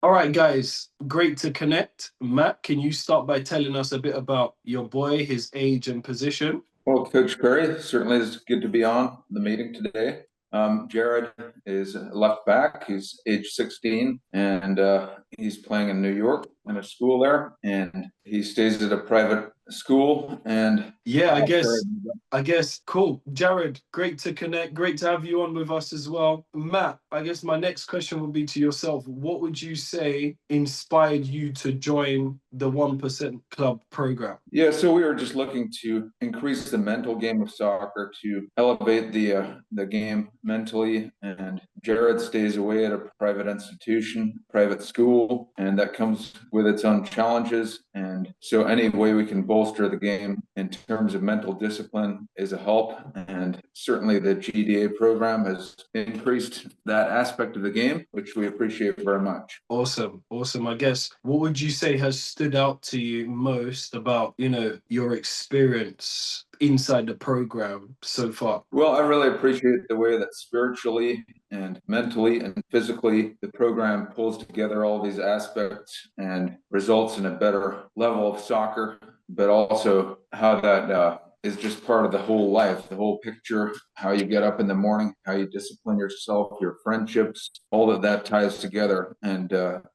All right, guys, great to connect. Matt, can you start by telling us a bit about your boy, his age and position? Well, Coach Perry, certainly it's good to be on the meeting today. Jared is a left back. He's age 16 and he's playing in New York in a school there. And he stays at a private school. And Yeah, I Perry, guess, I guess, cool. Jared, great to connect. Great to have you on with us as well. Matt, I guess my next question would be to yourself. What would you say inspired you to join the 1% Club program? yeah, so we were just looking to increase the mental game of soccer to elevate the game mentally. And Jared stays away at a private institution, private school, and that comes with its own challenges. And so, any way we can bolster the game in terms of mental discipline is a help. And certainly, the GDA program has increased that aspect of the game, which we appreciate very much. Awesome, awesome. I guess what would you say has stood out to you most about, your experience inside the program so far? Well, I really appreciate the way that spiritually and mentally and physically the program pulls together all these aspects and results in a better level of soccer, but also how that is just part of the whole life, the whole picture, how you get up in the morning, how you discipline yourself, your friendships, all of that ties together. And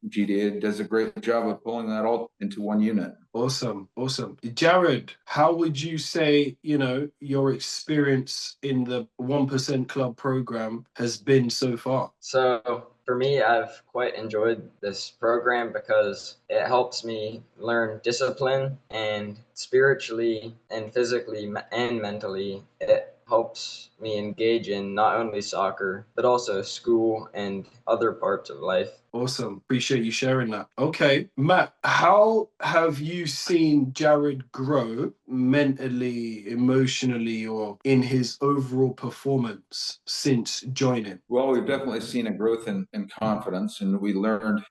GDA does a great job of pulling that all into one unit. Awesome, awesome. Jared, how would you say, your experience in the 1% Club program has been so far? So for me, I've quite enjoyed this program because it helps me learn discipline and spiritually and physically and mentally. It helps me engage in not only soccer, but also school and other parts of life. Awesome. Appreciate you sharing that. Okay. Matt, how have you seen Jared grow mentally, emotionally, or in his overall performance since joining? Well, we've definitely seen a growth in confidence, and we learned,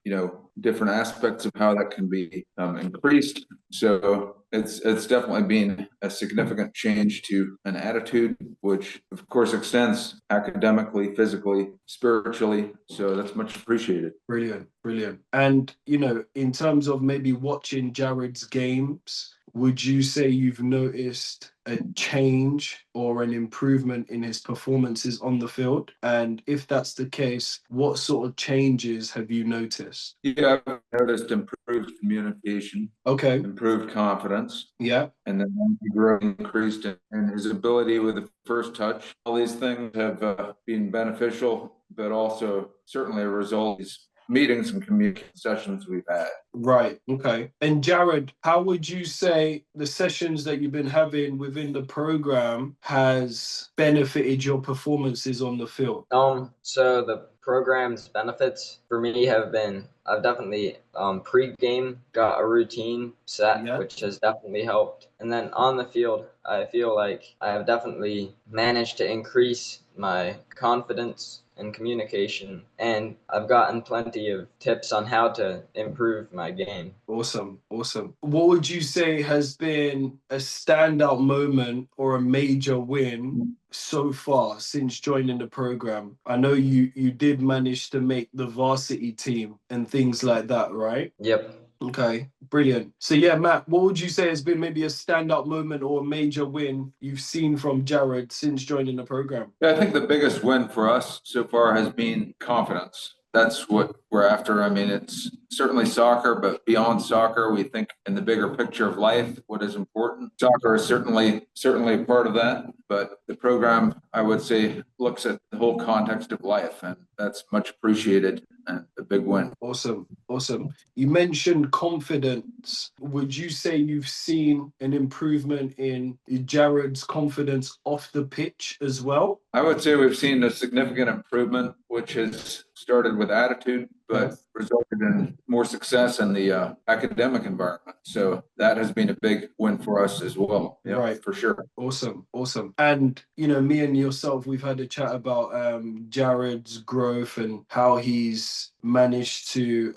different aspects of how that can be increased. So it's definitely been a significant change to an attitude, which of course extends academically, physically, spiritually. So that's much appreciated. Brilliant, brilliant. And, in terms of maybe watching Jared's games, would you say you've noticed a change or an improvement in his performances on the field? And if that's the case, what sort of changes have you noticed? Yeah, I've noticed improved communication, Okay. improved confidence, Yeah. and then growth increased in his ability with the first touch. All these things have been beneficial, but also certainly a result of these meetings and communication sessions we've had. Right. Okay. And Jared, how would you say the sessions that you've been having within the program has benefited your performances on the field? So the program's benefits for me have been I've definitely pre-game got a routine set, Yeah. which has definitely helped. And then on the field, I feel like I have definitely managed to increase my confidence and communication, and I've gotten plenty of tips on how to improve my game. Awesome. Awesome. What would you say has been a standout moment or a major win so far since joining the program? I know you did manage to make the varsity team and things like that, right? Yep. Okay, brilliant. So yeah, Matt, what would you say has been maybe a standout moment or a major win you've seen from Jared since joining the program? Yeah, I think the biggest win for us so far has been confidence. That's what we're after. I mean, it's certainly soccer, but beyond soccer, we think in the bigger picture of life, what is important. Soccer is certainly a part of that, but the program, I would say, looks at the whole context of life, and that's much appreciated and a big win. Awesome, awesome. You mentioned confidence. Would you say you've seen an improvement in Jared's confidence off the pitch as well? I would say we've seen a significant improvement, which has started with attitude, but resulted in more success in the academic environment. So that has been a big win for us as well. Yeah, Right. for sure. Awesome, awesome. And me and yourself, we've had a chat about Jared's growth and how he's managed to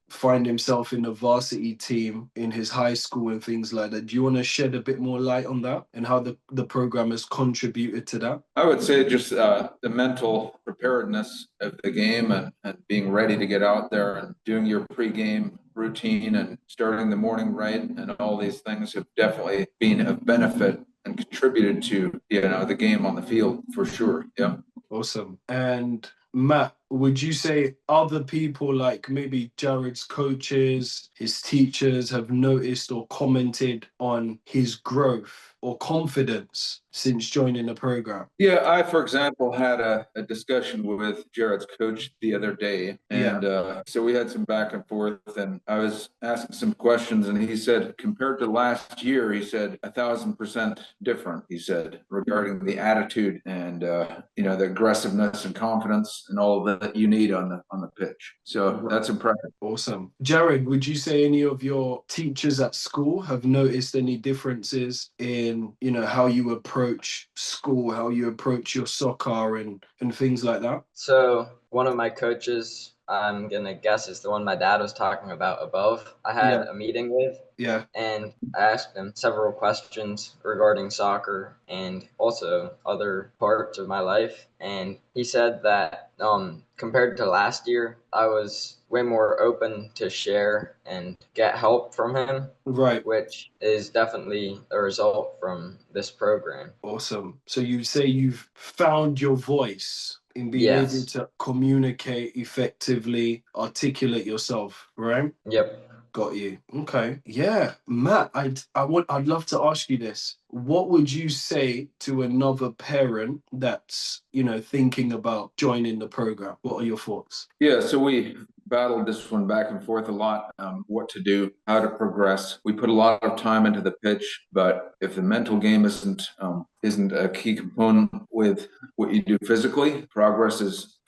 find himself in the varsity team in his high school and things like that. Do you want to shed a bit more light on that and how the program has contributed to that? I would say just the mental preparedness of the game and being ready to get out there and doing your pregame routine and starting the morning right, and all these things have definitely been of benefit and contributed to the game on the field for sure. Yeah. Awesome. And Matt, would you say other people, like maybe Jared's coaches, his teachers, have noticed or commented on his growth or confidence since joining the program? Yeah, I, for example, had a discussion with Jared's coach the other day, and so we had some back and forth, and I was asking some questions, and he said, compared to last year, he said 1,000% different. He said regarding the attitude and the aggressiveness and confidence and all that you need on the pitch. So that's impressive. Awesome. Jared, would you say any of your teachers at school have noticed any differences in, how you approach school, how you approach your soccer and things like that? So one of my coaches, I'm gonna guess is the one my dad was talking about above, I had a meeting with. Yeah. And I asked him several questions regarding soccer and also other parts of my life. And he said that compared to last year, I was way more open to share and get help from him. Right. Which is definitely a result from this program. Awesome. So you say you've found your voice in being able to communicate effectively, articulate yourself, right? Yep. Got you. Okay. Yeah. Matt, I'd love to ask you this. What would you say to another parent that's, thinking about joining the program? What are your thoughts? Yeah, so we battled this one back and forth a lot, what to do, how to progress. We put a lot of time into the pitch, but if the mental game isn't a key component with what you do physically,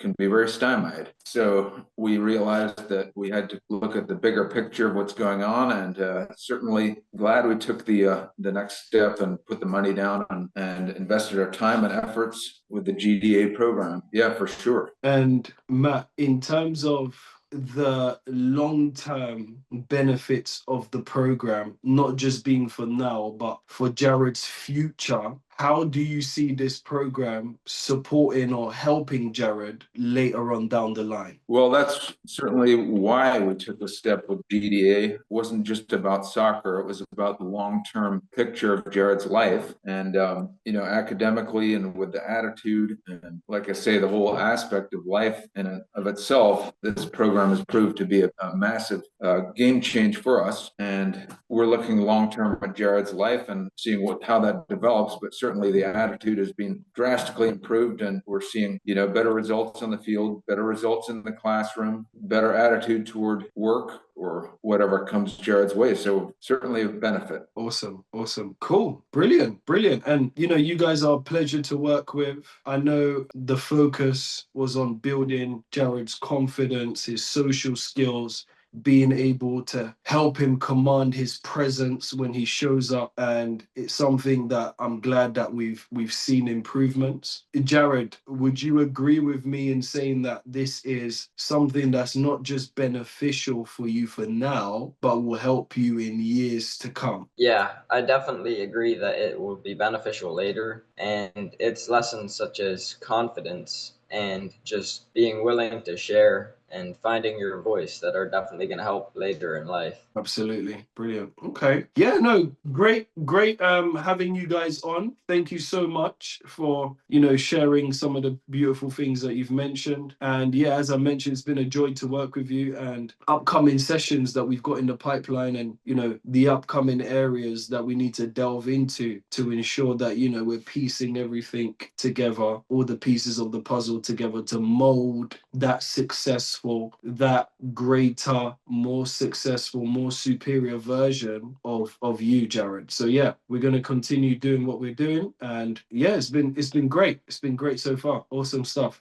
can be very stymied. So we realized that we had to look at the bigger picture of what's going on, and certainly glad we took the next step and put the money down and invested our time and efforts with the GDA program. Yeah, for sure. And Matt, in terms of the long-term benefits of the program, not just being for now, but for Jared's future, how do you see this program supporting or helping Jared later on down the line? Well, that's certainly why we took the step with GDA. It wasn't just about soccer. It was about the long-term picture of Jared's life. And, academically and with the attitude and, like I say, the whole aspect of life in and of itself, this program has proved to be a massive game change for us. And we're looking long-term at Jared's life and seeing how that develops. But certainly the attitude has been drastically improved, and we're seeing, better results on the field, better results in the classroom, better attitude toward work or whatever comes Jared's way. So certainly a benefit. Awesome. Cool. Brilliant. And, you guys are a pleasure to work with. I know the focus was on building Jared's confidence, his social skills, being able to help him command his presence when he shows up, and it's something that I'm glad that we've seen improvements. Jared, would you agree with me in saying that this is something that's not just beneficial for you for now, but will help you in years to come? Yeah, I definitely agree that it will be beneficial later, and it's lessons such as confidence and just being willing to share and finding your voice that are definitely going to help later in life. Absolutely. Brilliant. Okay. Yeah, no, great having you guys on. Thank you so much for, sharing some of the beautiful things that you've mentioned. And yeah, as I mentioned, it's been a joy to work with you, and upcoming sessions that we've got in the pipeline, and, the upcoming areas that we need to delve into to ensure that, we're piecing everything together, all the pieces of the puzzle together to mold that successful, that greater, more successful, more superior version of you, Jared. So yeah, we're going to continue doing what we're doing, and yeah, it's been great. It's been great so far. Awesome stuff.